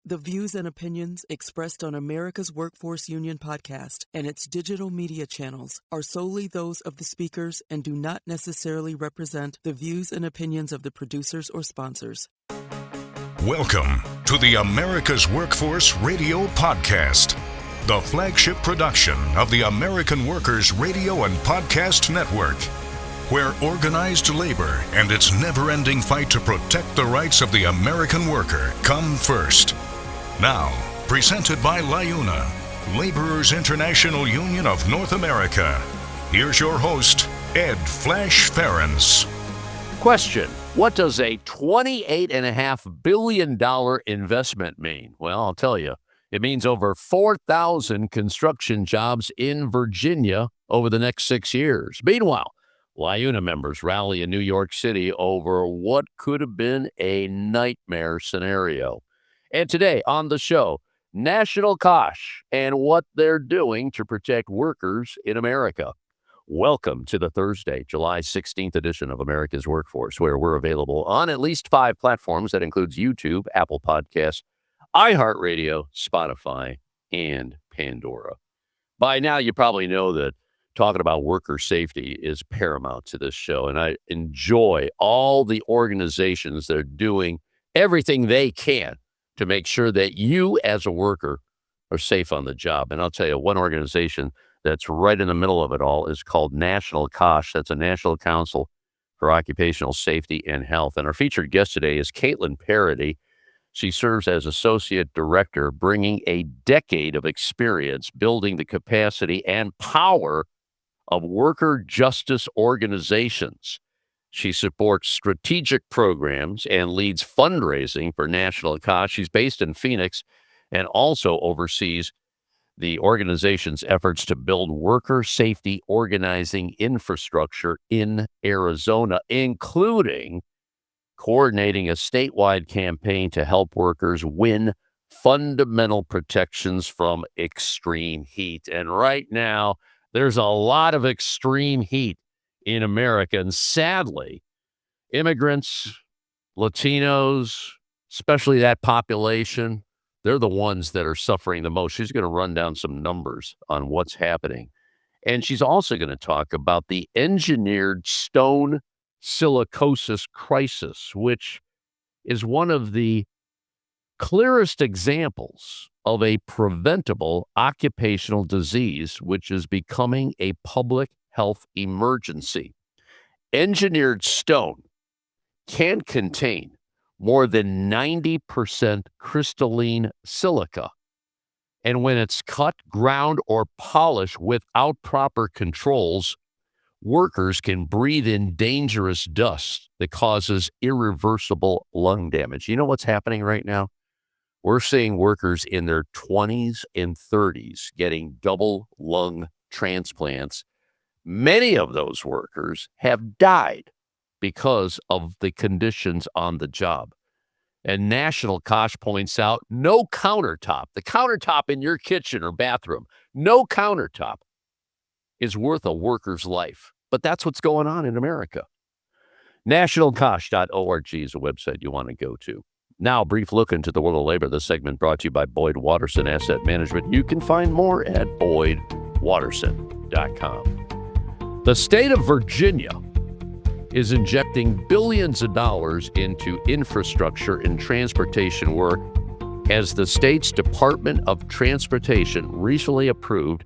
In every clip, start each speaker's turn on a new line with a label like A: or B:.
A: The views and opinions expressed on America's Workforce Union podcast and its digital media channels are solely those of the speakers and do not necessarily represent the views and opinions of the producers or sponsors.
B: Welcome to the America's Workforce Radio Podcast, the flagship production of the American Workers Radio and Podcast Network, where organized labor and its never-ending fight to protect the rights of the American worker come first. Now, presented by LIUNA, Laborers International Union of North America. Here's your host, Ed Flash Ferens.
C: Question: what does a $28.5 billion investment mean? Well, I'll tell you. It means over 4,000 construction jobs in Virginia over the next 6 years. Meanwhile, LIUNA members rally in New York City over what could have been a nightmare scenario. And today on the show, National COSH and what they're doing to protect workers in America. Welcome to the Thursday, July 16th edition of America's Workforce, where we're available on at least 5 platforms. That includes YouTube, Apple Podcasts, iHeartRadio, Spotify, and Pandora. By now, you probably know that talking about worker safety is paramount to this show, and I enjoy all the organizations that are doing everything they can to make sure that you as a worker are safe on the job. And I'll tell you, one organization that's right in the middle of it all is called National COSH. That's a National Council for Occupational Safety and Health. And our featured guest today is Katelyn Parady. She serves as Associate Director, bringing a decade of experience building the capacity and power of worker justice organizations. She supports strategic programs and leads fundraising for National COSH. She's based in Phoenix and also oversees the organization's efforts to build worker safety organizing infrastructure in Arizona, including coordinating a statewide campaign to help workers win fundamental protections from extreme heat. And right now, there's a lot of extreme heat in America. And sadly, immigrants, Latinos, especially that population, they're the ones that are suffering the most. She's going to run down some numbers on what's happening. And she's also going to talk about the engineered stone silicosis crisis, which is one of the clearest examples of a preventable occupational disease, which is becoming a public health emergency. Engineered stone can contain more than 90% crystalline silica. And when it's cut, ground, or polished without proper controls, workers can breathe in dangerous dust that causes irreversible lung damage. You know what's happening right now? We're seeing workers in their 20s and 30s getting double lung transplants. Many of those workers have died because of the conditions on the job. And National COSH points out no countertop, the countertop in your kitchen or bathroom, no countertop is worth a worker's life. But that's what's going on in America. NationalCOSH.org is a website you want to go to. Now, a brief look into the world of labor. This segment brought to you by Boyd Watterson Asset Management. You can find more at BoydWatterson.com. The state of Virginia is injecting billions of dollars into infrastructure and transportation work as the state's Department of Transportation recently approved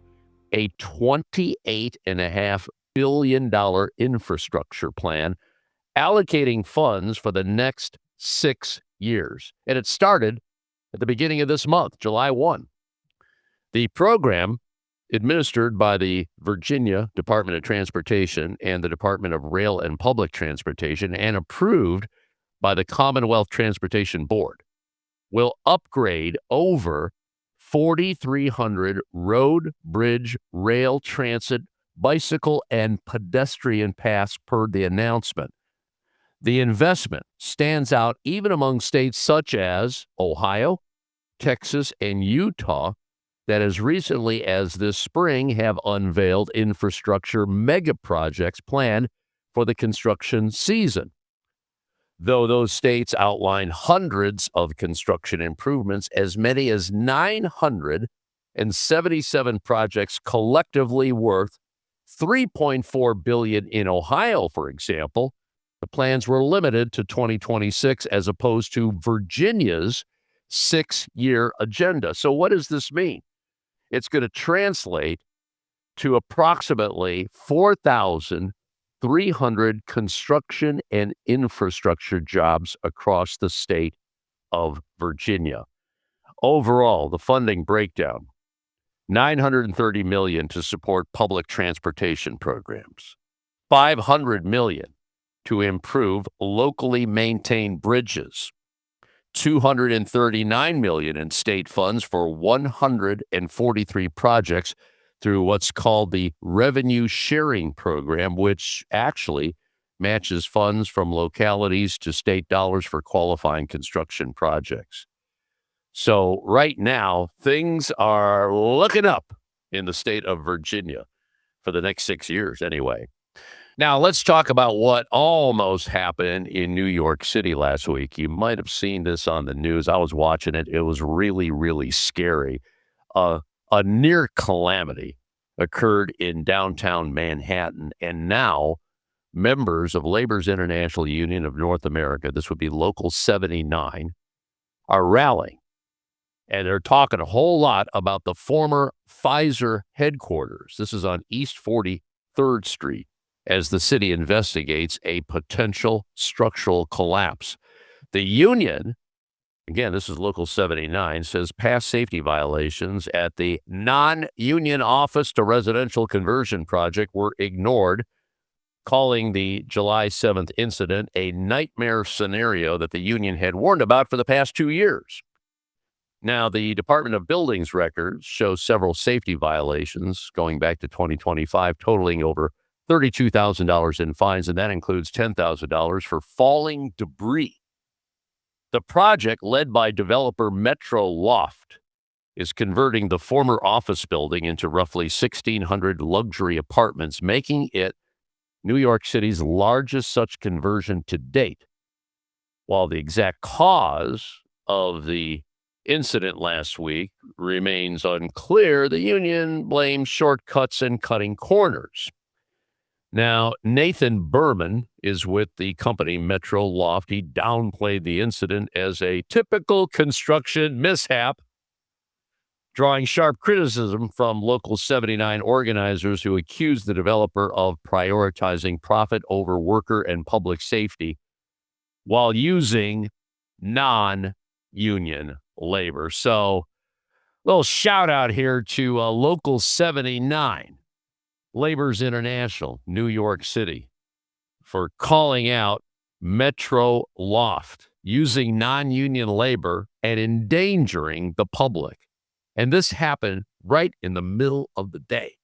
C: a $28.5 billion infrastructure plan, allocating funds for the next 6 years. And it started at the beginning of this month, July 1. The program, administered by the Virginia Department of Transportation and the Department of Rail and Public Transportation and approved by the Commonwealth Transportation Board, will upgrade over 4,300 road, bridge, rail, transit, bicycle, and pedestrian paths per the announcement. The investment stands out even among states such as Ohio, Texas, and Utah that as recently as this spring have unveiled infrastructure mega projects planned for the construction season. though those states outline hundreds of construction improvements, as many as 977 projects collectively worth $3.4 billion in Ohio, for example. The plans were limited to 2026 as opposed to Virginia's 6-year agenda. So what does this mean? It's going to translate to approximately 4,300 construction and infrastructure jobs across the state of Virginia. Overall, the funding breakdown, $930 million to support public transportation programs, $500 million to improve locally maintained bridges, $239 million in state funds for 143 projects through what's called the Revenue Sharing Program, which actually matches funds from localities to state dollars for qualifying construction projects. So right now, things are looking up in the state of Virginia for the next 6 years anyway. Now, let's talk about what almost happened in New York City last week. You might have seen this on the news. I was watching it. It was really, really scary. A near calamity occurred in downtown Manhattan, and now members of Labor's International Union of North America, this would be Local 79, are rallying. And they're talking a whole lot about the former Pfizer headquarters. This is on East 43rd Street, as the city investigates a potential structural collapse. The union, again, this is Local 79, says past safety violations at the non-union office to residential conversion project were ignored, calling the July 7th incident a nightmare scenario that the union had warned about for the past 2 years. Now, the Department of Buildings records show several safety violations going back to 2025, totaling over $32,000 in fines, and that includes $10,000 for falling debris. The project, led by developer Metro Loft, is converting the former office building into roughly 1,600 luxury apartments, making it New York City's largest such conversion to date. While the exact cause of the incident last week remains unclear, the union blames shortcuts and cutting corners. Now, Nathan Berman is with the company Metro Loft. He downplayed the incident as a typical construction mishap, drawing sharp criticism from Local 79 organizers who accused the developer of prioritizing profit over worker and public safety while using non-union labor. So, little shout out here to Local 79. Labor's International, New York City, for calling out Metro Loft, using non-union labor and endangering the public. And this happened right in the middle of the day.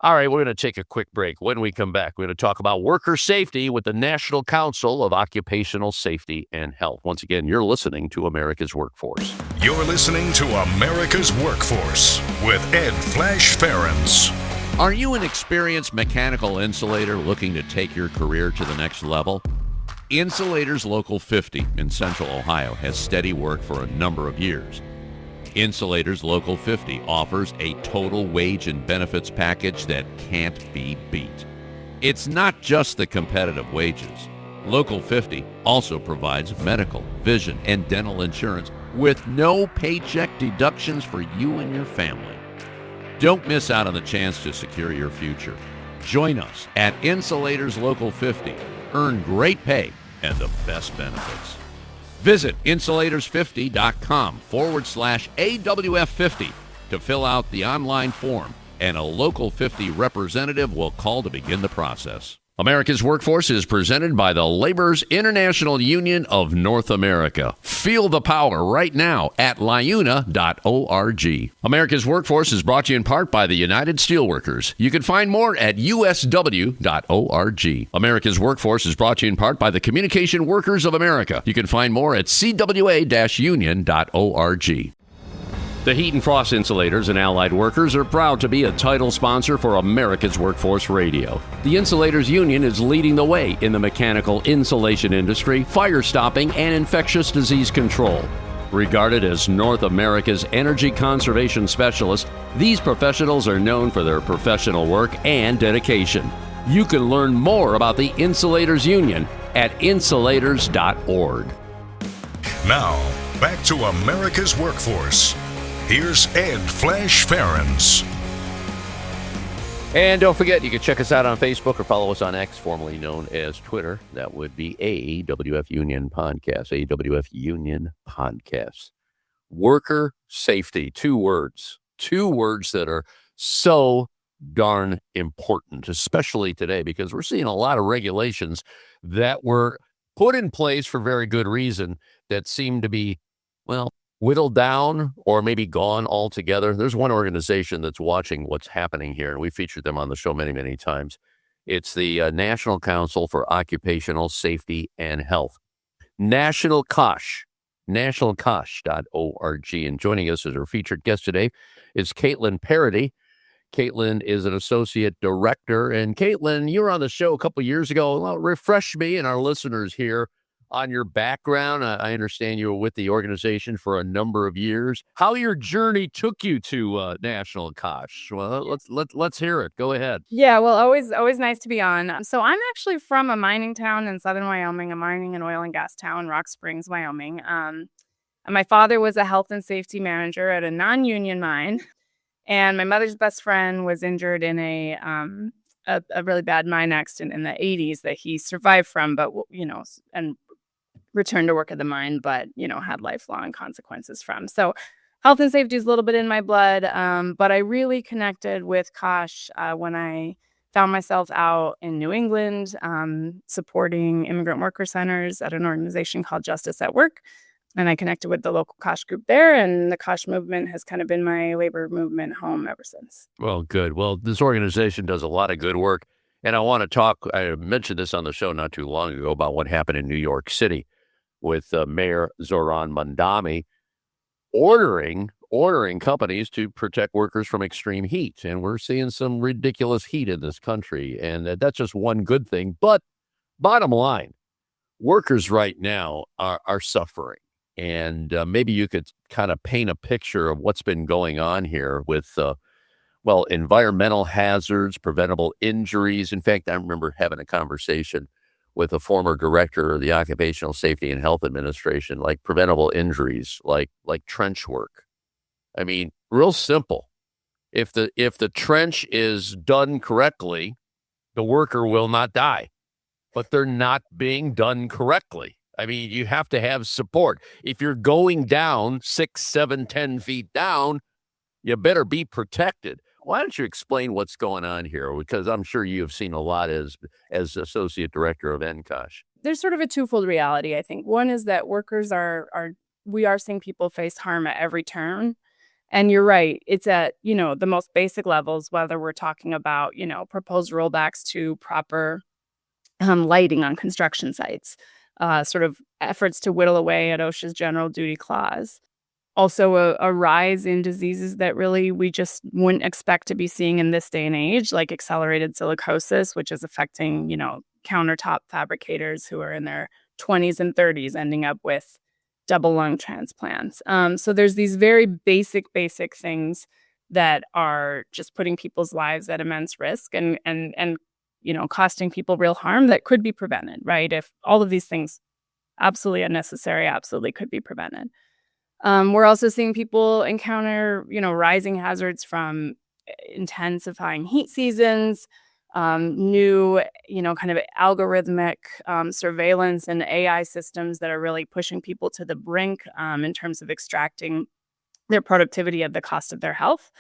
C: All right, we're going to take a quick break. When we come back, we're going to talk about worker safety with the National Council of Occupational Safety and Health. Once again, you're listening to America's Workforce.
B: You're listening to America's Workforce with Ed Flash Ferens.
C: Are you an experienced mechanical insulator looking to take your career to the next level? Insulators Local 50 in Central Ohio has steady work for a number of years. Insulators Local 50 offers a total wage and benefits package that can't be beat. It's not just the competitive wages. Local 50 also provides medical, vision, and dental insurance with no paycheck deductions for you and your family. Don't miss out on the chance to secure your future. Join us at Insulators Local 50. Earn great pay and the best benefits. Visit insulators50.com/AWF50 to fill out the online form, and a Local 50 representative will call to begin the process. America's Workforce is presented by the Labor's International Union of North America. Feel the power right now at liuna.org. America's Workforce is brought to you in part by the United Steelworkers. You can find more at usw.org. America's Workforce is brought to you in part by the Communication Workers of America. You can find more at cwa-union.org. The Heat and Frost Insulators and Allied Workers are proud to be a title sponsor for America's Workforce Radio. The Insulators Union is leading the way in the mechanical insulation industry, fire stopping, and infectious disease control. Regarded as North America's energy conservation specialists, these professionals are known for their professional work and dedication. You can learn more about the Insulators Union at insulators.org.
B: Now, back to America's Workforce. Here's Ed Flash Ferens.
C: And don't forget, you can check us out on Facebook or follow us on X, formerly known as Twitter. That would be AWF Union Podcast, AWF Union Podcast. Worker safety, two words that are so darn important, especially today, because we're seeing a lot of regulations that were put in place for very good reason that seem to be, well, whittled down or maybe gone altogether. There's one organization that's watching what's happening here, and we featured them on the show many, many times. It's the National Council for Occupational Safety and Health. National COSH, nationalcosh.org. And joining us as our featured guest today is Katelyn Parady. Katelyn is an associate director. And Katelyn, you were on the show a couple years ago. Well, refresh me and our listeners here on your background. I understand you were with the organization for a number of years. How your journey took you to National COSH? Well, let's hear it. Go ahead.
D: Yeah, well, always nice to be on. So I'm actually from a mining town in southern Wyoming, a mining and oil and gas town, Rock Springs, Wyoming. And my father was a health and safety manager at a non-union mine, and my mother's best friend was injured in a really bad mine accident in the 80s that he survived from, but and returned to work at the mine, but, had lifelong consequences from. So health and safety is a little bit in my blood. But I really connected with COSH when I found myself out in New England, supporting immigrant worker centers at an organization called Justice at Work. And I connected with the local COSH group there, and the COSH movement has kind of been my labor movement home ever since.
C: Well, good. Well, this organization does a lot of good work. And I want to talk, I mentioned this on the show not too long ago about what happened in New York City with Mayor Zohran Mamdani ordering companies to protect workers from extreme heat. And we're seeing some ridiculous heat in this country. And that's just one good thing. But bottom line, workers right now are suffering. And maybe you could kind of paint a picture of what's been going on here with, environmental hazards, preventable injuries. In fact, I remember having a conversation with a former director of the Occupational Safety and Health Administration, like preventable injuries, like trench work. I mean, real simple. If the trench is done correctly, the worker will not die. But they're not being done correctly. I mean, you have to have support. If you're going down 6, 7, 10 feet down, you better be protected. Why don't you explain what's going on here? Because I'm sure you have seen a lot as associate director of NCOSH.
D: There's sort of a twofold reality, I think. One is that workers we are seeing people face harm at every turn. And you're right. It's at, the most basic levels, whether we're talking about, proposed rollbacks to proper lighting on construction sites, sort of efforts to whittle away at OSHA's general duty clause. Also a rise in diseases that really we just wouldn't expect to be seeing in this day and age, like accelerated silicosis, which is affecting, countertop fabricators who are in their 20s and 30s ending up with double lung transplants. So there's these very basic things that are just putting people's lives at immense risk and costing people real harm that could be prevented, right? If all of these things absolutely unnecessary, absolutely could be prevented. We're also seeing people encounter, rising hazards from intensifying heat seasons, new, kind of algorithmic surveillance and AI systems that are really pushing people to the brink in terms of extracting their productivity at the cost of their health.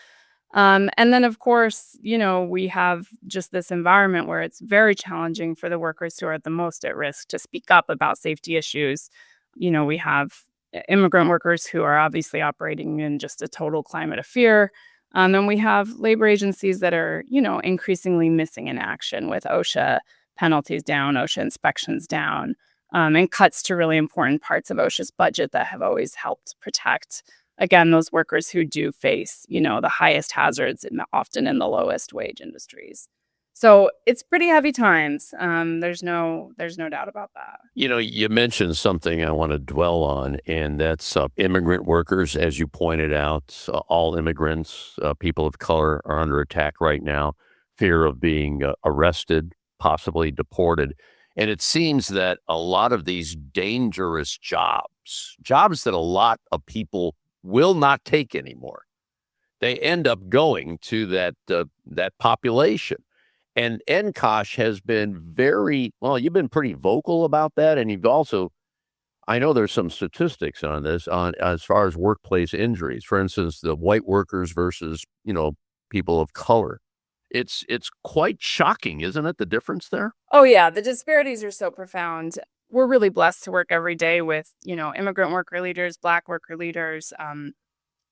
D: And then, of course, we have just this environment where it's very challenging for the workers who are the most at risk to speak up about safety issues. We have immigrant workers who are obviously operating in just a total climate of fear. And we have labor agencies that are, increasingly missing in action with OSHA penalties down, OSHA inspections down, and cuts to really important parts of OSHA's budget that have always helped protect again, those workers who do face, the highest hazards and often in the lowest wage industries. So it's pretty heavy times. There's no doubt about that.
C: You mentioned something I want to dwell on, and that's immigrant workers. As you pointed out, all immigrants, people of color, are under attack right now, fear of being arrested, possibly deported. And it seems that a lot of these dangerous jobs that a lot of people will not take anymore, they end up going to that population. And NCOSH has been you've been pretty vocal about that. And you've also, I know there's some statistics on this, on as far as workplace injuries, for instance, the white workers versus, people of color. It's quite shocking, isn't it? The difference there?
D: Oh, yeah. The disparities are so profound. We're really blessed to work every day with, immigrant worker leaders, Black worker leaders,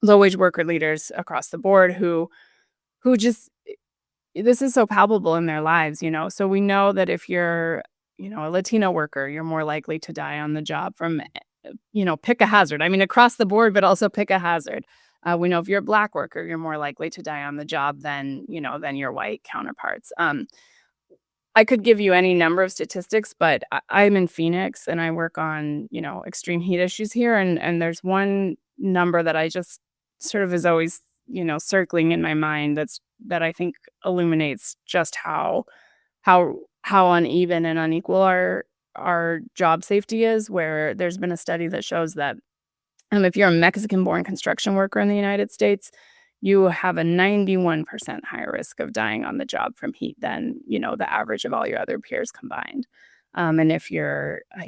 D: low-wage worker leaders across the board who just, this is so palpable in their lives, So we know that if you're, a Latino worker, you're more likely to die on the job from, pick a hazard. I mean, across the board, but also pick a hazard. We know if you're a Black worker, you're more likely to die on the job than your white counterparts. I could give you any number of statistics, but I'm in Phoenix and I work on, extreme heat issues here. And there's one number that I just sort of is always, circling in my mind that I think illuminates just how uneven and unequal our job safety is, where there's been a study that shows that if you're a Mexican-born construction worker in the United States, you have a 91% higher risk of dying on the job from heat than, the average of all your other peers combined. And if you're, a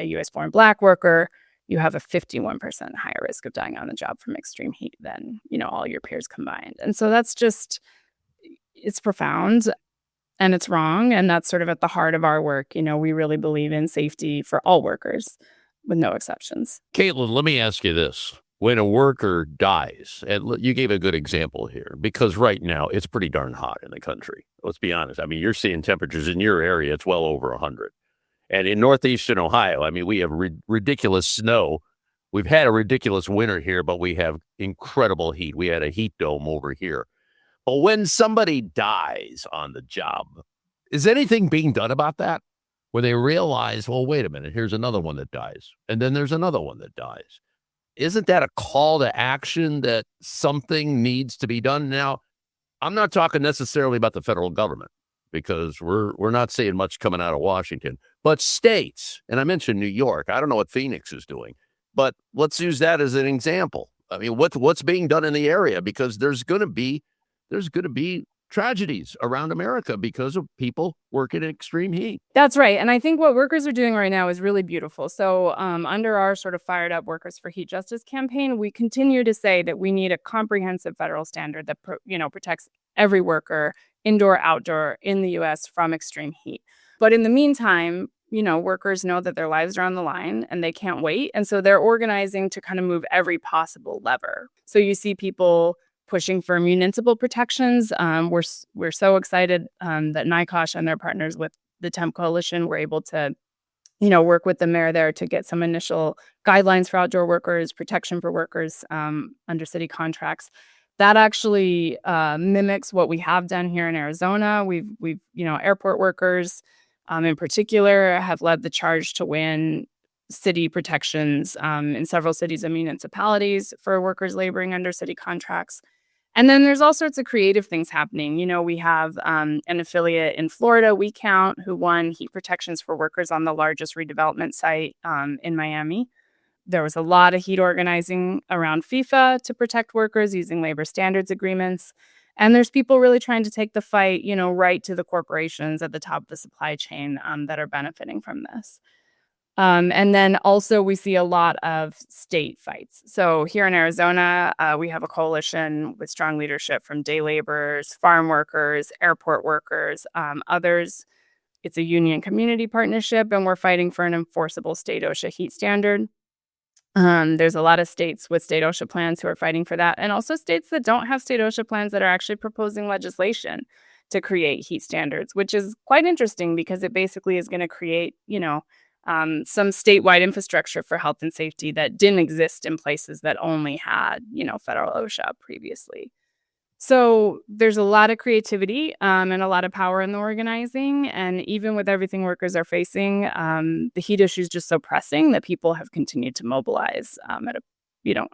D: U.S.-born Black worker, you have a 51% higher risk of dying on the job from extreme heat than, all your peers combined. And so that's it's profound and it's wrong. And that's sort of at the heart of our work. We really believe in safety for all workers with no exceptions.
C: Katelyn, let me ask you this. When a worker dies, and you gave a good example here, because right now it's pretty darn hot in the country. Let's be honest. I mean, you're seeing temperatures in your area, it's well over 100. And in northeastern Ohio, I mean, we have ridiculous snow. We've had a ridiculous winter here, but we have incredible heat. We had a heat dome over here. But when somebody dies on the job, is anything being done about that? Where they realize, well, wait a minute, here's another one that dies. And then there's another one that dies. Isn't that a call to action that something needs to be done? Now, I'm not talking necessarily about the federal government, because we're not seeing much coming out of Washington, but states. And I mentioned New York. I don't know what Phoenix is doing, but let's use that as an example. I mean, what's being done in the area? Because there's going to be tragedies around America because of people working in extreme heat.
D: That's right. And I think what workers are doing right now is really beautiful. So under our sort of Fired Up Workers for Heat Justice campaign, we continue to say that we need a comprehensive federal standard that protects every worker, indoor, outdoor, in the U.S. from extreme heat. But in the meantime, workers know that their lives are on the line and they can't wait. And so they're organizing to kind of move every possible lever. So you see people pushing for municipal protections. We're so excited that NICOSH and their partners with the Temp Coalition were able to, work with the mayor there to get some initial guidelines for outdoor workers, protection for workers under city contracts. That actually mimics what we have done here in Arizona. We've airport workers in particular have led the charge to win city protections in several cities and municipalities for workers laboring under city contracts. And then there's all sorts of creative things happening. We have an affiliate in Florida, We Count, who won heat protections for workers on the largest redevelopment site in Miami. There was a lot of heat organizing around FIFA to protect workers using labor standards agreements. And there's people really trying to take the fight, right to the corporations at the top of the supply chain that are benefiting from this. And then also we see a lot of state fights. So here in Arizona, we have a coalition with strong leadership from day laborers, farm workers, airport workers, others. It's a union community partnership, and we're fighting for an enforceable state OSHA heat standard. There's a lot of states with state OSHA plans who are fighting for that, and also states that don't have state OSHA plans that are actually proposing legislation to create heat standards, which is quite interesting because it basically is going to create, some statewide infrastructure for health and safety that didn't exist in places that only had, federal OSHA previously. So there's a lot of creativity and a lot of power in the organizing. And even with everything workers are facing, the heat issue is just so pressing that people have continued to mobilize at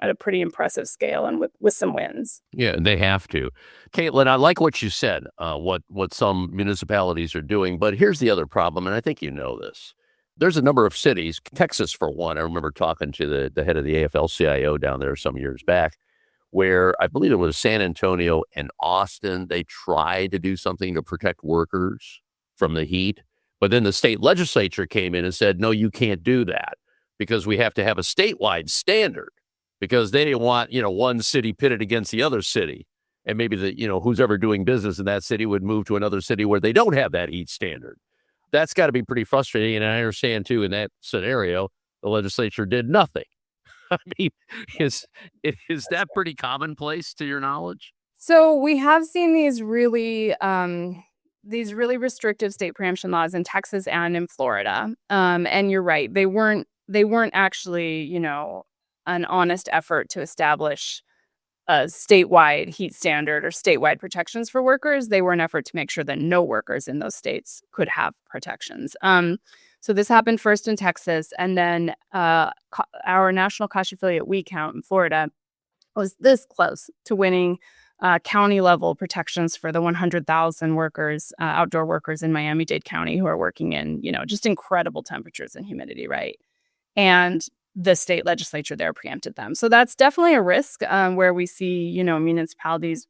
D: a pretty impressive scale and with some wins.
C: Yeah, they have to. Katelyn, I like what you said, what some municipalities are doing. But here's the other problem, and I think you know this. There's a number of cities, Texas for one. I remember talking to the head of the AFL-CIO down there some years back, where I believe it was San Antonio and Austin. They tried to do something to protect workers from the heat. But then the state legislature came in and said, no, you can't do that because we have to have a statewide standard, because they didn't want, one city pitted against the other city. And maybe who's ever doing business in that city would move to another city where they don't have that heat standard. That's got to be pretty frustrating. And I understand, too, in that scenario, the legislature did nothing. I mean, is that pretty commonplace to your knowledge?
D: So we have seen these really restrictive state preemption laws in Texas and in Florida. And you're right, they weren't actually, an honest effort to establish a statewide heat standard or statewide protections for workers. They were an effort to make sure that no workers in those states could have protections. So this happened first in Texas, and then our National COSH affiliate, We Count in Florida, was this close to winning county-level protections for the 100,000 workers, outdoor workers in Miami-Dade County who are working in, just incredible temperatures and humidity, right? And the state legislature there preempted them. So that's definitely a risk where we see, municipalities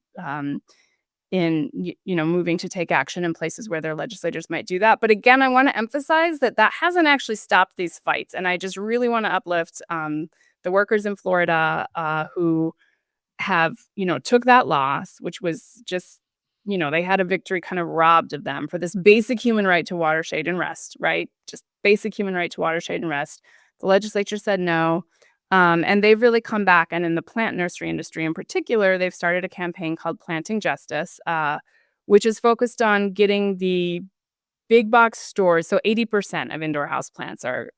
D: moving to take action in places where their legislators might do that. But again, I want to emphasize that hasn't actually stopped these fights. And I just really want to uplift the workers in Florida who have, took that loss, which was just, they had a victory kind of robbed of them for this basic human right to water, shade, and rest, right? Just basic human right to water, shade, and rest. The legislature said no. And they've really come back. And in the plant nursery industry in particular, they've started a campaign called Planting Justice, which is focused on getting the big box stores. So 80% of indoor house plants are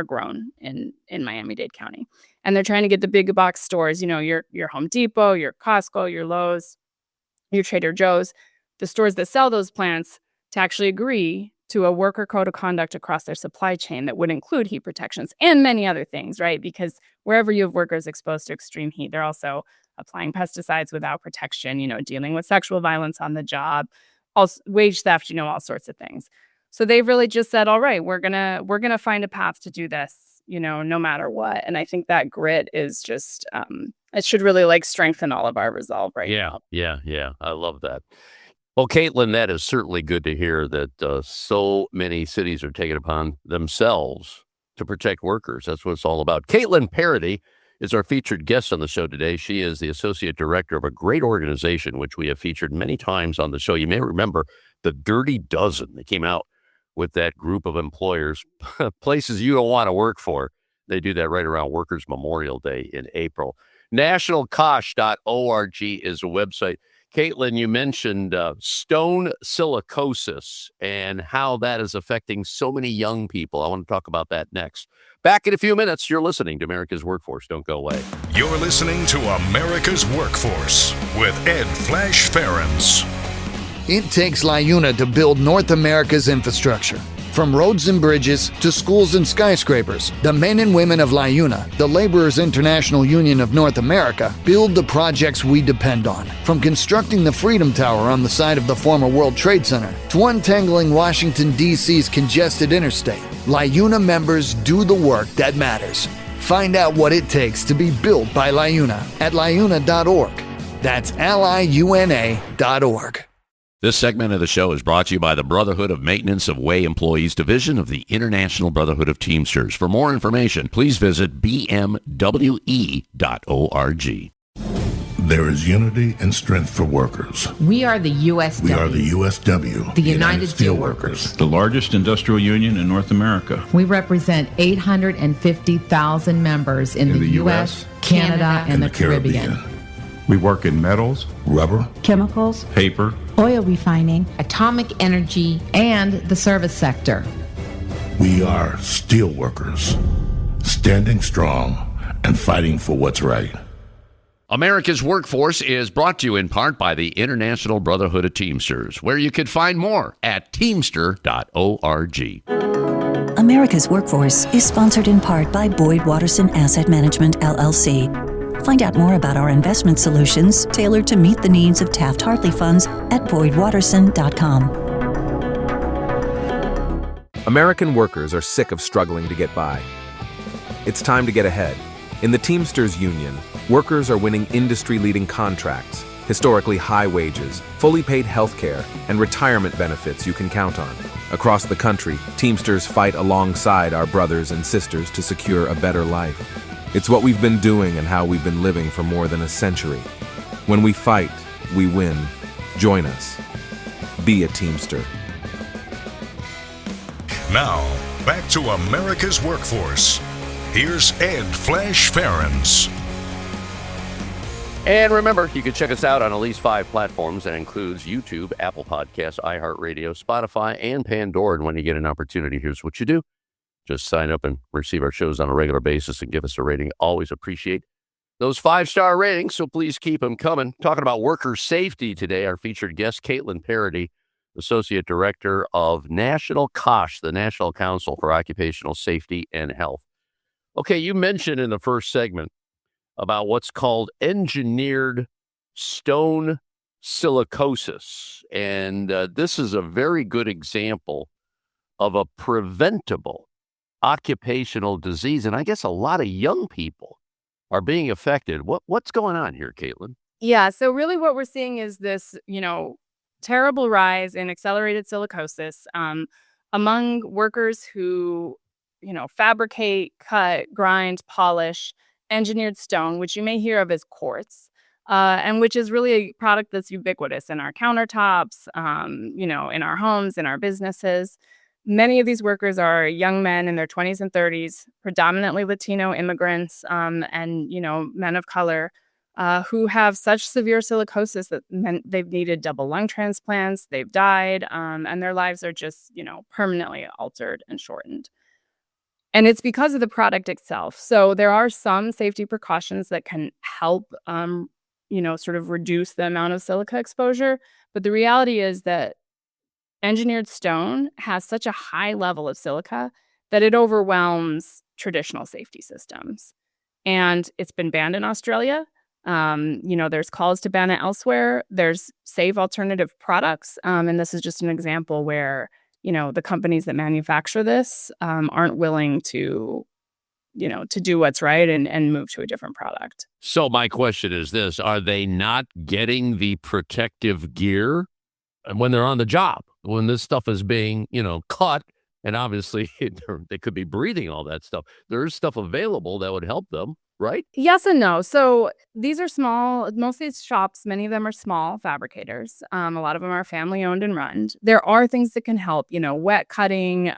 D: grown in Miami-Dade County. And they're trying to get the big box stores, your Home Depot, your Costco, your Lowe's, your Trader Joe's, the stores that sell those plants to actually agree to a worker code of conduct across their supply chain that would include heat protections and many other things, right? Because wherever you have workers exposed to extreme heat, they're also applying pesticides without protection, dealing with sexual violence on the job, wage theft, all sorts of things. So they've really just said, all right, we're gonna find a path to do this, no matter what. And I think that grit is just it should really strengthen all of our resolve right now.
C: Yeah. I love that. Well, Katelyn, that is certainly good to hear that so many cities are taking upon themselves to protect workers. That's what it's all about. Katelyn Parady is our featured guest on the show today. She is the associate director of a great organization, which we have featured many times on the show. You may remember the Dirty Dozen. They came out with that group of employers, places you don't want to work for. They do that right around Workers' Memorial Day in April. NationalCOSH.org is a website. Katelyn, you mentioned stone silicosis and how that is affecting so many young people. I want to talk about that next. Back in a few minutes. You're listening to America's Workforce. Don't go away.
B: You're listening to America's Workforce with Ed Flash Ferens.
E: It takes LiUNA to build North America's infrastructure. From roads and bridges to schools and skyscrapers, the men and women of LiUNA, the Laborers International Union of North America, build the projects we depend on. From constructing the Freedom Tower on the site of the former World Trade Center to untangling Washington, D.C.'s congested interstate, LiUNA members do the work that matters. Find out what it takes to be built by LiUNA at liuna.org. That's liuna.org.
C: This segment of the show is brought to you by the Brotherhood of Maintenance of Way Employees Division of the International Brotherhood of Teamsters. For more information, please visit bmwe.org.
F: There is unity and strength for workers.
G: We are the USW.
F: We are the USW.
G: The United Steelworkers.
H: The largest industrial union in North America.
G: We represent 850,000 members in the U.S., Canada, and the Caribbean.
H: We work in metals,
F: rubber,
I: chemicals,
H: paper,
I: oil refining,
G: atomic energy, and the service sector.
F: We are steel workers, standing strong and fighting for what's right.
C: America's Workforce is brought to you in part by the International Brotherhood of Teamsters, where you can find more at teamster.org.
I: America's Workforce is sponsored in part by Boyd Watterson Asset Management, LLC. Find out more about our investment solutions tailored to meet the needs of Taft-Hartley funds at boydwatterson.com.
J: American workers are sick of struggling to get by. It's time to get ahead. In the Teamsters Union, workers are winning industry-leading contracts, historically high wages, fully paid health care, and retirement benefits you can count on. Across the country, Teamsters fight alongside our brothers and sisters to secure a better life. It's what we've been doing and how we've been living for more than a century. When we fight, we win. Join us. Be a Teamster.
B: Now, back to America's Workforce. Here's Ed Flash Ferens.
C: And remember, you can check us out on at least 5 platforms. That includes YouTube, Apple Podcasts, iHeartRadio, Spotify, and Pandora. And when you get an opportunity, here's what you do. Just sign up and receive our shows on a regular basis and give us a rating. Always appreciate those 5-star ratings, so please keep them coming. Talking about worker safety today, our featured guest, Katelyn Parady, Associate Director of National COSH, the National Council for Occupational Safety and Health. Okay, you mentioned in the first segment about what's called engineered stone silicosis. And this is a very good example of a preventable occupational disease. And I guess a lot of young people are being affected. What's going on here, Katelyn?
D: Yeah, so really what we're seeing is this, terrible rise in accelerated silicosis among workers who, fabricate, cut, grind, polish engineered stone, which you may hear of as quartz, and which is really a product that's ubiquitous in our countertops, in our homes, in our businesses. Many of these workers are young men in their 20s and 30s, predominantly Latino immigrants, and, men of color who have such severe silicosis that they've needed double lung transplants, they've died, and their lives are just, permanently altered and shortened. And it's because of the product itself. So there are some safety precautions that can help, sort of reduce the amount of silica exposure. But the reality is that engineered stone has such a high level of silica that it overwhelms traditional safety systems. And it's been banned in Australia. There's calls to ban it elsewhere. There's safe alternative products. And this is just an example where, the companies that manufacture this aren't willing to do what's right and move to a different product.
C: So my question is this: are they not getting the protective gear when they're on the job, when this stuff is being, cut? And obviously they could be breathing all that stuff. There's stuff available that would help them, right?
D: Yes and no. So these are small, most of these shops, many of them are small fabricators. A lot of them are family owned and run. There are things that can help, wet cutting,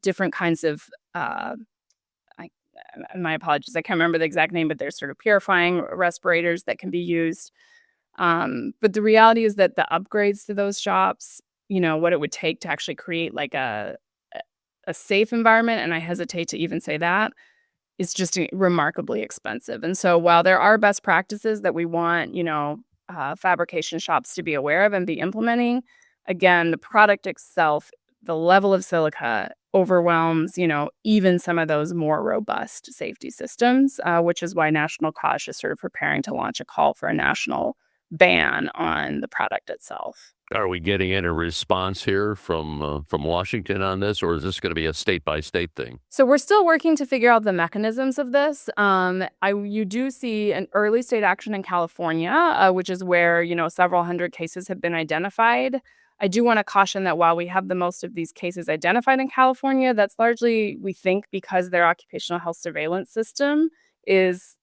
D: different kinds of, my apologies, I can't remember the exact name, but there's sort of purifying respirators that can be used. But the reality is that the upgrades to those shops, what it would take to actually create like a safe environment, and I hesitate to even say that, is just remarkably expensive. And so while there are best practices that we want, fabrication shops to be aware of and be implementing, again, the product itself, the level of silica overwhelms, even some of those more robust safety systems, which is why National COSH is sort of preparing to launch a call for a national ban on the product itself.
C: Are we getting any response here from Washington on this, or is this going to be a state-by-state thing?
D: So we're still working to figure out the mechanisms of this. You do see an early state action in California, which is where, several hundred cases have been identified. I do want to caution that while we have the most of these cases identified in California, that's largely, we think, because their occupational health surveillance system has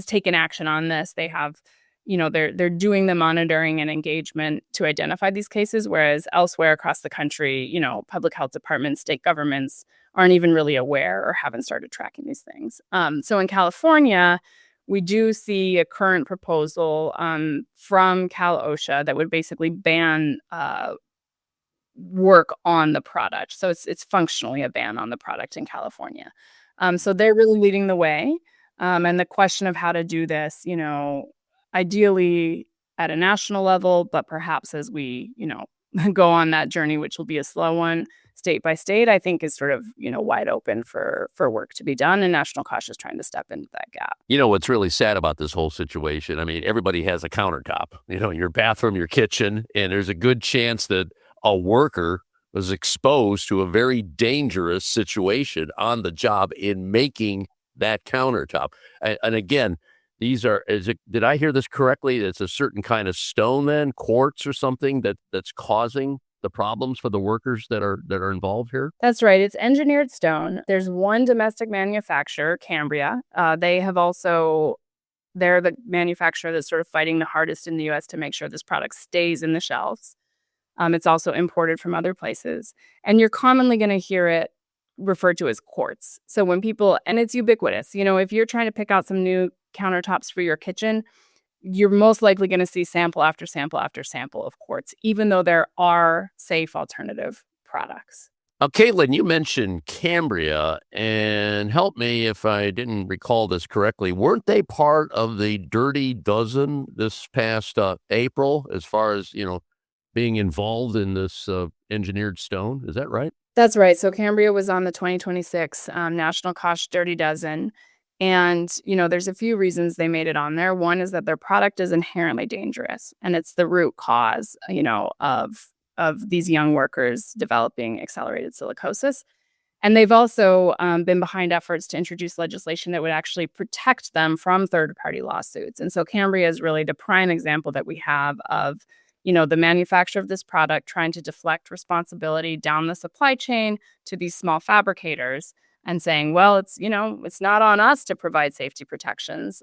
D: taken action on this. They have they're doing the monitoring and engagement to identify these cases, whereas elsewhere across the country, public health departments, state governments aren't even really aware or haven't started tracking these things. So in California, we do see a current proposal from Cal OSHA that would basically ban work on the product. So it's functionally a ban on the product in California. So they're really leading the way. And the question of how to do this, ideally at a national level, but perhaps as we, go on that journey, which will be a slow one, state by state, I think is sort of, wide open for work to be done. And National COSH is trying to step into that gap.
C: What's really sad about this whole situation, I mean, everybody has a countertop, your bathroom, your kitchen, and there's a good chance that a worker was exposed to a very dangerous situation on the job in making that countertop. And again, did I hear this correctly? It's a certain kind of stone then, quartz or something that's causing the problems for the workers that are involved here?
D: That's right. It's engineered stone. There's one domestic manufacturer, Cambria. They're the manufacturer that's sort of fighting the hardest in the U.S. to make sure this product stays in the shelves. It's also imported from other places. And you're commonly going to hear it referred to as quartz. So when people, and it's ubiquitous, if you're trying to pick out some new countertops for your kitchen, you're most likely going to see sample after sample after sample of quartz, even though there are safe alternative products.
C: Now, Katelyn, you mentioned Cambria, and help me if I didn't recall this correctly. Weren't they part of the Dirty Dozen this past April as far as, being involved in this engineered stone? Is that right?
D: That's right. So Cambria was on the 2026 National COSH Dirty Dozen. And, there's a few reasons they made it on there. One is that their product is inherently dangerous, and it's the root cause, of these young workers developing accelerated silicosis. And they've also been behind efforts to introduce legislation that would actually protect them from third-party lawsuits. And so Cambria is really the prime example that we have of the manufacturer of this product trying to deflect responsibility down the supply chain to these small fabricators and saying, well, it's not on us to provide safety protections,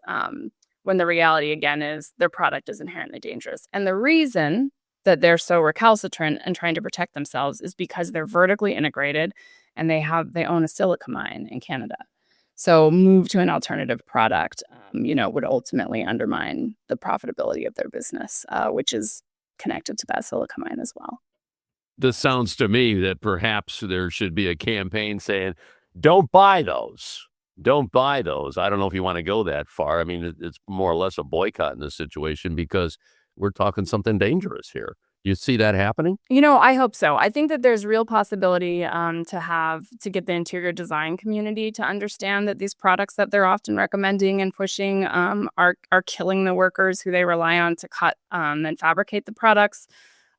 D: when the reality, again, is their product is inherently dangerous. And the reason that they're so recalcitrant and trying to protect themselves is because they're vertically integrated and they own a silica mine in Canada. So move to an alternative product, would ultimately undermine the profitability of their business, which is connected to that silica mine as well.
C: This sounds to me that perhaps there should be a campaign saying, don't buy those. Don't buy those. I don't know if you want to go that far. I mean, it's more or less a boycott in this situation because we're talking something dangerous here. You see that happening?
D: I hope so. I think that there's real possibility to get the interior design community to understand that these products that they're often recommending and pushing are killing the workers who they rely on to cut and fabricate the products.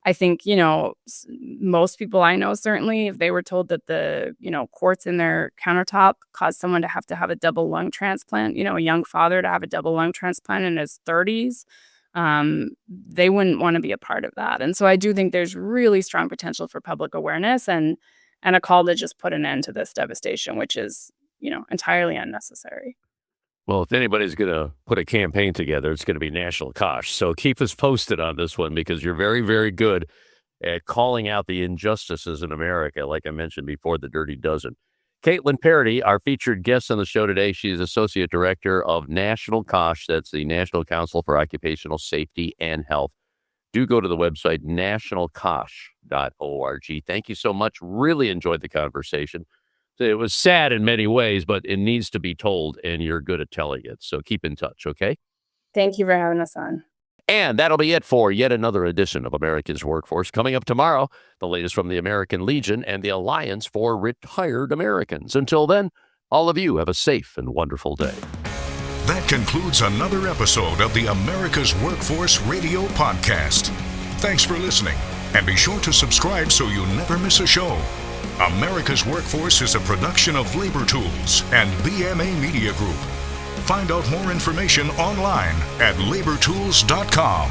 D: I think, most people I know, certainly, if they were told that the, quartz in their countertop caused someone to have a double lung transplant, a young father to have a double lung transplant in his 30s, they wouldn't want to be a part of that. And so I do think there's really strong potential for public awareness and a call to just put an end to this devastation, which is, entirely unnecessary.
C: Well, if anybody's going to put a campaign together, it's going to be National COSH. So keep us posted on this one because you're very, very good at calling out the injustices in America, like I mentioned before, the Dirty Dozen. Katelyn Parady, our featured guest on the show today, she's Associate Director of National COSH. That's the National Council for Occupational Safety and Health. Do go to the website, nationalcosh.org. Thank you so much. Really enjoyed the conversation. It was sad in many ways, but it needs to be told, and you're good at telling it. So keep in touch, okay?
D: Thank you for having us on.
C: And that'll be it for yet another edition of America's Workforce. Coming up tomorrow, the latest from the American Legion and the Alliance for Retired Americans. Until then, all of you have a safe and wonderful day.
B: That concludes another episode of the America's Workforce Radio Podcast. Thanks for listening, and be sure to subscribe so you never miss a show. America's Workforce is a production of Labor Tools and BMA Media Group. Find out more information online at labortools.com.